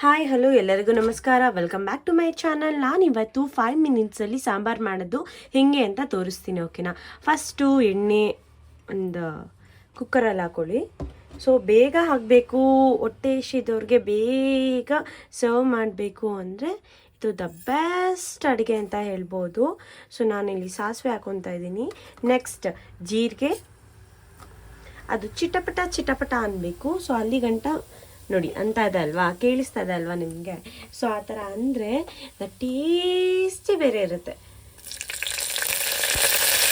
Hi hello ಎಲ್ಲರಿಗೂ ನಮಸ್ಕಾರ. Welcome back to my channel. ನಾನಿವತ್ತು 5 ಮಿನಿಟ್ಸಲ್ಲಿ ಸಾಂಬಾರು ಮಾಡೋದು ಹೇಗೆ ಅಂತ ತೋರಿಸ್ತೀನಿ. ಓಕೆನಾ? ಫಸ್ಟು ಎಣ್ಣೆ ಒಂದು ಕುಕ್ಕರಲ್ಲಿ ಹಾಕೊಳ್ಳಿ. ಸೊ ಬೇಗ ಹಾಕಬೇಕು, ಹೊಟ್ಟೆ ಹಸಿದವ್ರಿಗೆ ಬೇಗ ಸರ್ವ್ ಮಾಡಬೇಕು ಅಂದರೆ ಇದು ದ ಬೆಸ್ಟ್ ಅಡುಗೆ ಅಂತ ಹೇಳ್ಬೋದು. ಸೊ ನಾನಿಲ್ಲಿ ಸಾಸಿವೆ ಹಾಕೊತಾ ಇದ್ದೀನಿ. ನೆಕ್ಸ್ಟ್ ಜೀರಿಗೆ, ಅದು ಚಿಟಪಟ ಅನ್ನಬೇಕು. ಸೊ ಅಲ್ಲಿ ಗಂಟ ನೋಡಿ ಅಂತ ಇದೆ ಅಲ್ವಾ, ಕೇಳಿಸ್ತಾ ಇದೆ ಅಲ್ವಾ ನಿಮಗೆ? ಸೊ ಆ ಥರ ಅಂದರೆ ಟೇಸ್ಟಿ ಬೇರೆ ಇರುತ್ತೆ.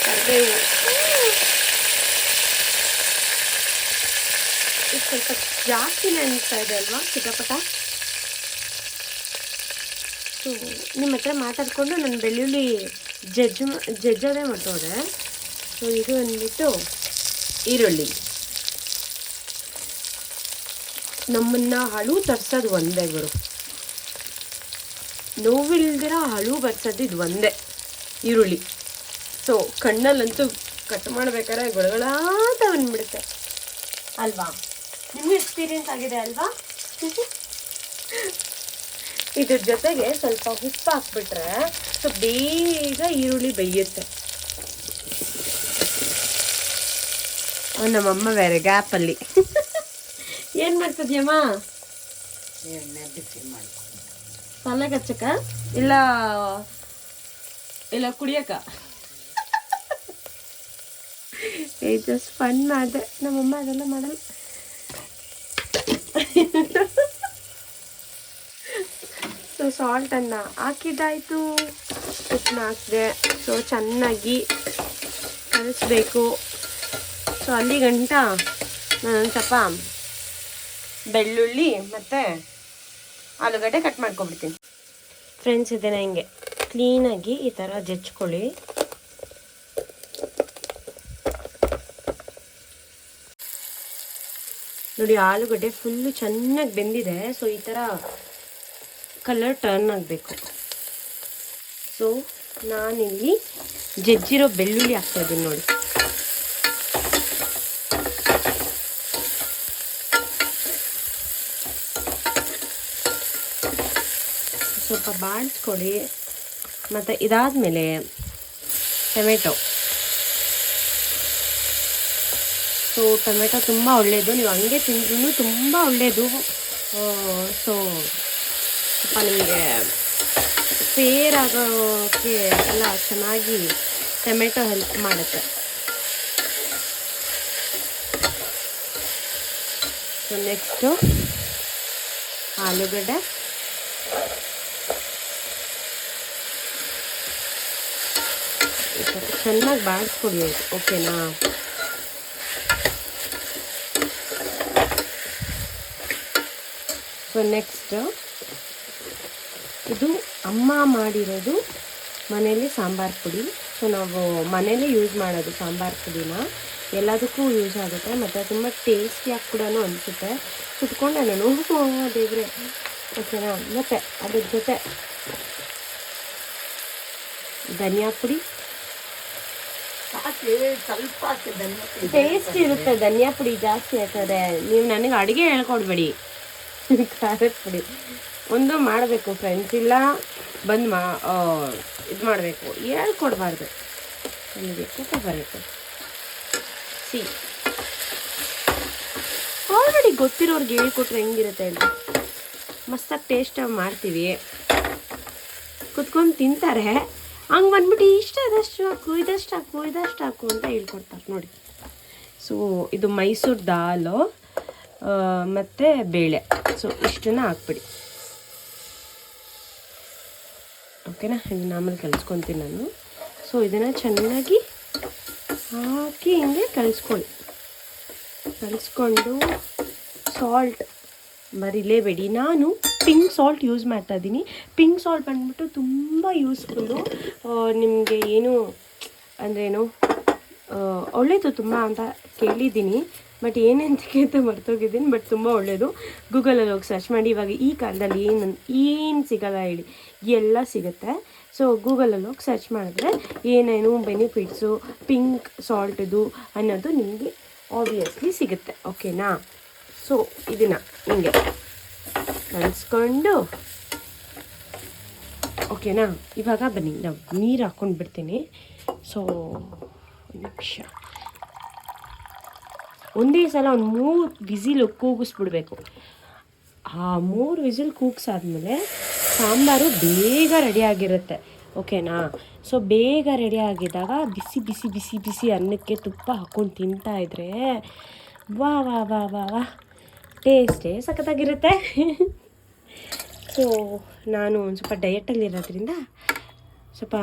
ಕರಿಬೇವು ಇದು ಸ್ವಲ್ಪ ಜಾಸ್ತಿನೇ ಅನಿಸ್ತಾ ಇದೆ ಅಲ್ವಾ, ಚಿಟಪಟ. ಸೊ ನಿಮ್ಮ ಹತ್ರ ಮಾತಾಡಿಕೊಂಡು ನಾನು ಬೆಳ್ಳುಳ್ಳಿ ಜಜ್ಜೋದೇ ಮಾಡ್ತೋದೆ. ಸೊ ಇದು ಅಂದ್ಬಿಟ್ಟು ಈರುಳ್ಳಿ. ನಮ್ಮನ್ನ ಹಳು ತರ್ಸೋದು ಒಂದೇ ಗುರು, ನೋವಿಲ್ದಿರ ಹಳು ಬರ್ಸೋದು ಇದು ಒಂದೇ, ಈರುಳ್ಳಿ. ಸೊ ಕಣ್ಣಲ್ಲಂತೂ ಕಟ್ ಮಾಡ್ಬೇಕಾದ್ರೆ ಗೊಳಗಳಾತ ಬಂದ್ಬಿಡುತ್ತೆ ಅಲ್ವಾ? ನಿಮ್ಗೆ ಎಕ್ಸ್ಪೀರಿಯನ್ಸ್ ಆಗಿದೆ ಅಲ್ವಾ? ಇದ್ರ ಜೊತೆಗೆ ಸ್ವಲ್ಪ ಉಪ್ಪು ಹಾಕ್ಬಿಟ್ರೆ ಸೊ ಬೇಗ ಈರುಳ್ಳಿ ಬೇಯುತ್ತೆ. ನಮ್ಮಮ್ಮ ಬೇರೆ ಗ್ಯಾಪಲ್ಲಿ ಏನು ಮಾಡ್ತಿದ್ಯಮ್ಮ? ಎಣ್ಣೆ ಬಿಸಿ ಮಾಡ್ಕೊಂಡು ತಲೆ ಹಚ್ಚಕ ಇಲ್ಲ ಇಲ್ಲ ಕುಡಿಯಕ? ಜಸ್ಟ್ ಫನ್ ಮಾಡಿದೆ. ನಮ್ಮಮ್ಮ ಅದೆಲ್ಲ ಮಾಡಲ್ಲ. ಸೊ ಸಾಲ್ಟನ್ನು ಹಾಕಿದ್ದಾಯಿತು, ಉಪ್ಪನ್ನ ಹಾಕಿದೆ. ಸೊ ಚೆನ್ನಾಗಿ ಕಲಿಸ್ಬೇಕು. ಸೊ ಅಲ್ಲಿ ಗಂಟ ನಾನು ಸ್ವಲ್ಪ ಬೆಳ್ಳುಳ್ಳಿ ಮತ್ತು ಆಲೂಗಡ್ಡೆ ಕಟ್ ಮಾಡ್ಕೊಬಿಡ್ತೀನಿ. ಫ್ರೆಂಡ್ಸ್, ಇದನ್ನು ಹಿಂಗೆ ಕ್ಲೀನಾಗಿ ಈ ಥರ ಜಜ್ಕೊಳ್ಳಿ. ನೋಡಿ, ಆಲೂಗಡ್ಡೆ ಫುಲ್ಲು ಚೆನ್ನಾಗಿ ಬೆಂದಿದೆ. ಸೊ ಈ ಥರ ಕಲರ್ ಟರ್ನ್ ಆಗಬೇಕು. ಸೊ ನಾನಿಲ್ಲಿ ಜಜ್ಜಿರೋ ಬೆಳ್ಳುಳ್ಳಿ ಹಾಕ್ತಾಯಿದ್ದೀನಿ ನೋಡಿ. ಸ್ವಲ್ಪ ಬಾಡಿಸ್ಕೊಡಿ. ಮತ್ತು ಇದಾದಮೇಲೆ ಟೊಮೆಟೊ. ಸೊ ಟೊಮೆಟೊ ತುಂಬ ಒಳ್ಳೆಯದು, ನೀವು ಹಂಗೆ ತಿಂದ್ರೂ ತುಂಬ ಒಳ್ಳೆಯದು. ಸೊ ಸ್ವಲ್ಪ ನಿಮಗೆ ಫೇರ್ ಆಗೋಕ್ಕೆ ಎಲ್ಲ ಚೆನ್ನಾಗಿ ಟೊಮೆಟೊ ಹೆಲ್ಪ್ ಮಾಡುತ್ತೆ. ಸೊ ನೆಕ್ಸ್ಟು ಆಲೂಗಡ್ಡೆ. ಚೆನ್ನಾಗಿ ಬಾಡಿಸ್ಕೊಡಿ, ಓಕೆನಾ? ಸೊ ನೆಕ್ಸ್ಟ್ ಇದು ಅಮ್ಮ ಮಾಡಿರೋದು ಮನೆಯಲ್ಲಿ ಸಾಂಬಾರು ಪುಡಿ. ಸೊ ನಾವು ಮನೇಲಿ ಯೂಸ್ ಮಾಡೋದು ಸಾಂಬಾರು ಪುಡಿನ, ಎಲ್ಲದಕ್ಕೂ ಯೂಸ್ ಆಗುತ್ತೆ ಮತ್ತು ತುಂಬ ಟೇಸ್ಟಿಯಾಗಿ ಕೂಡ ಅನಿಸುತ್ತೆ. ಕುತ್ಕೊಂಡೆ ನಾನು ದೇವ್ರೆ, ಓಕೆನಾ? ಮತ್ತು ಅದ್ರ ಜೊತೆ ಧನಿಯಾ ಪುಡಿ. ಸ್ವಲ್ಪ ಟೇಸ್ಟ್ ಇರುತ್ತೆ, ಧನಿಯಾ ಪುಡಿ ಜಾಸ್ತಿ ಆಗ್ತದೆ. ನೀವು ನನಗೆ ಅಡುಗೆ ಹೇಳ್ಕೊಡ್ಬೇಡಿ, ಖಾರದ ಪುಡಿ ಒಂದು ಮಾಡಬೇಕು ಫ್ರೆಂಡ್ಸ್. ಇಲ್ಲ ಬಂದು ಇದು ಮಾಡಬೇಕು, ಹೇಳ್ಕೊಡ್ಬಾರ್ದು. ನನಗೆ ಕೋಪ ಬರುತ್ತೆ. ಆಲ್ರೆಡಿ ಗೊತ್ತಿರೋರ್ಗೆ ಹೇಳ್ಕೊಟ್ರೆ ಹೆಂಗಿರುತ್ತೆ ಹೇಳಿ? ಮಸ್ತಾಗಿ ಟೇಸ್ಟಾಗಿ ಮಾಡ್ತೀವಿ, ಕುತ್ಕೊಂಡು ತಿಂತಾರೆ. ಹಂಗೆ ಬಂದ್ಬಿಟ್ಟು ಅದಷ್ಟು ಹಾಕು, ಇದಷ್ಟು ಹಾಕು ಅಂತ ಹೇಳ್ಕೊಡ್ತಾರೆ ನೋಡಿ. ಸೊ ಇದು ಮೈಸೂರು ದಾಲು ಮತ್ತು ಬೇಳೆ. ಸೊ ಇಷ್ಟನ್ನು ಹಾಕ್ಬಿಡಿ, ಓಕೆನಾ? ಇದನ್ನ ಆಮೇಲೆ ಕಲಿಸ್ಕೊತೀನಿ ನಾನು. ಸೊ ಇದನ್ನು ಚೆನ್ನಾಗಿ ಹಾಕಿ ಹಿಂಗೆ ಕಲಿಸ್ಕೊಂಡು ಸಾಲ್ಟ್ ಮರಿಲೇಬೇಡಿ. ನಾನು ಪಿಂಕ್ ಸಾಲ್ಟ್ ಯೂಸ್ ಮಾಡ್ತಾ ಇದ್ದೀನಿ. ಪಿಂಕ್ ಸಾಲ್ಟ್ ಬಂದ್ಬಿಟ್ಟು ತುಂಬ ಯೂಸ್ಫುಲ್ಲು. ನಿಮಗೆ ಏನು ಅಂದ್ರೇನು ಒಳ್ಳೆಯದು ತುಂಬ ಅಂತ ಕೇಳಿದ್ದೀನಿ, ಬಟ್ ಏನಂತಕ್ಕೆ ಅಂತ ಮರ್ತೋಗಿದ್ದೀನಿ. ಬಟ್ ತುಂಬ ಒಳ್ಳೆಯದು. ಗೂಗಲಲ್ಲಿ ಹೋಗಿ ಸರ್ಚ್ ಮಾಡಿ. ಇವಾಗ ಈ ಕಾಲದಲ್ಲಿ ಏನು ಸಿಗಲ್ಲ ಹೇಳಿ, ಎಲ್ಲ ಸಿಗುತ್ತೆ. ಸೊ ಗೂಗಲಲ್ಲಿ ಹೋಗಿ ಸರ್ಚ್ ಮಾಡಿದ್ರೆ ಏನೇನು ಬೆನಿಫಿಟ್ಸು ಪಿಂಕ್ ಸಾಲ್ಟ್ದು ಅನ್ನೋದು ನಿಮಗೆ ಆಬ್ವಿಯಸ್ಲಿ ಸಿಗುತ್ತೆ, ಓಕೆನಾ? ಸೊ ಇದನ್ನು ಹಿಂಗೆ ನೆನೆಸ್ಕೊಂಡು ಓಕೆನಾ. ಇವಾಗ ಬನ್ನಿ ನಾವು ನೀರು ಹಾಕ್ಕೊಂಡು ಬಿಡ್ತೀನಿ. ಸೊ ಒಂದು ನಿಮಿಷ, ಒಂದೇ ಸಲ ಒಂದು 3 ವಿಸಿಲ್ ಕೂಗಿಸ್ಬಿಡ್ಬೇಕು. ಆ 3 ವಿಸಿಲ್ ಕೂಗಿಸಾದ್ಮೇಲೆ ಸಾಂಬಾರು ಬೇಗ ರೆಡಿಯಾಗಿರುತ್ತೆ. ಓಕೆನಾ. ಸೊ ಬೇಗ ರೆಡಿ ಆಗಿದ್ದಾಗ ಬಿಸಿ ಬಿಸಿ ಬಿಸಿ ಬಿಸಿ ಅನ್ನಕ್ಕೆ ತುಪ್ಪ ಹಾಕ್ಕೊಂಡು ತಿಂತಾಯಿದ್ರೆ ವಾ ವಾ ವಾ ವಾ ವಾ ಟೇಸ್ಟೇ ಸಖತ್ತಾಗಿರುತ್ತೆ. ಸೊ ನಾನು ಒಂದು ಸ್ವಲ್ಪ ಡಯಟಲ್ಲಿರೋದ್ರಿಂದ ಸ್ವಲ್ಪ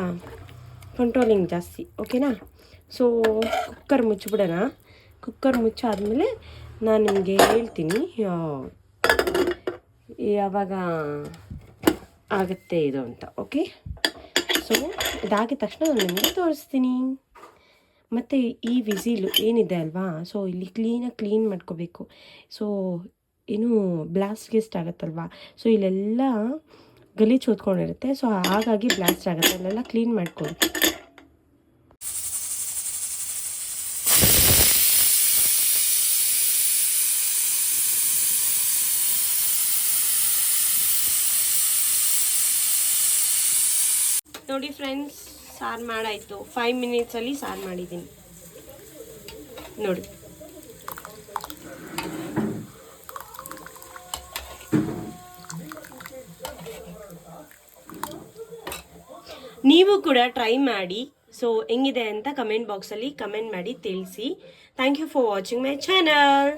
ಕಂಟ್ರೋಲಿಂಗ್ ಜಾಸ್ತಿ. ಓಕೆನಾ. ಸೊ ಕುಕ್ಕರ್ ಮುಚ್ಚಿಬಿಡೋಣ. ಕುಕ್ಕರ್ ಮುಚ್ಚಾದ್ಮೇಲೆ ನಾನು ನಿಮಗೆ ಹೇಳ್ತೀನಿ ಯಾವಾಗ ಆಗುತ್ತೆ ಇದು ಅಂತ. ಓಕೆ. ಸೊ ಇದಾಗಿದ ತಕ್ಷಣ ನಾನು ನಿಮಗೆ ತೋರಿಸ್ತೀನಿ. ಮತ್ತು ಈ ವಿಸಿಲು ಏನಿದೆ ಅಲ್ವಾ, ಸೊ ಇಲ್ಲಿ ಕ್ಲೀನ್ ಮಾಡ್ಕೋಬೇಕು. ಸೊ ಏನು ಬ್ಲಾಸ್ಟ್ ಗಿಸ್ಟ್ ಆಗುತ್ತಲ್ವಾ, ಸೊ ಇಲ್ಲೆಲ್ಲ ಗಲೀಜು ಹೊತ್ಕೊಂಡಿರುತ್ತೆ. ಸೊ ಹಾಗಾಗಿ ಬ್ಲಾಸ್ಟ್ ಆಗುತ್ತೆ. ಅಲ್ಲೆಲ್ಲ ಕ್ಲೀನ್ ಮಾಡ್ಕೊಳ್ಳಿ. ನೋಡಿ ಫ್ರೆಂಡ್ಸ್, ಸಾರು ಮಾಡಾಯಿತು. 5 ಮಿನಿಟ್ಸಲ್ಲಿ ಸಾರು ಮಾಡಿದ್ದೀನಿ ನೋಡಿ. ನೀವು ಕೂಡ ಟ್ರೈ ಮಾಡಿ. ಸೊ ಹೆಂಗಿದೆ ಅಂತ ಕಮೆಂಟ್ ಬಾಕ್ಸಲ್ಲಿ ಕಮೆಂಟ್ ಮಾಡಿ ತಿಳಿಸಿ. Thank you for watching my channel.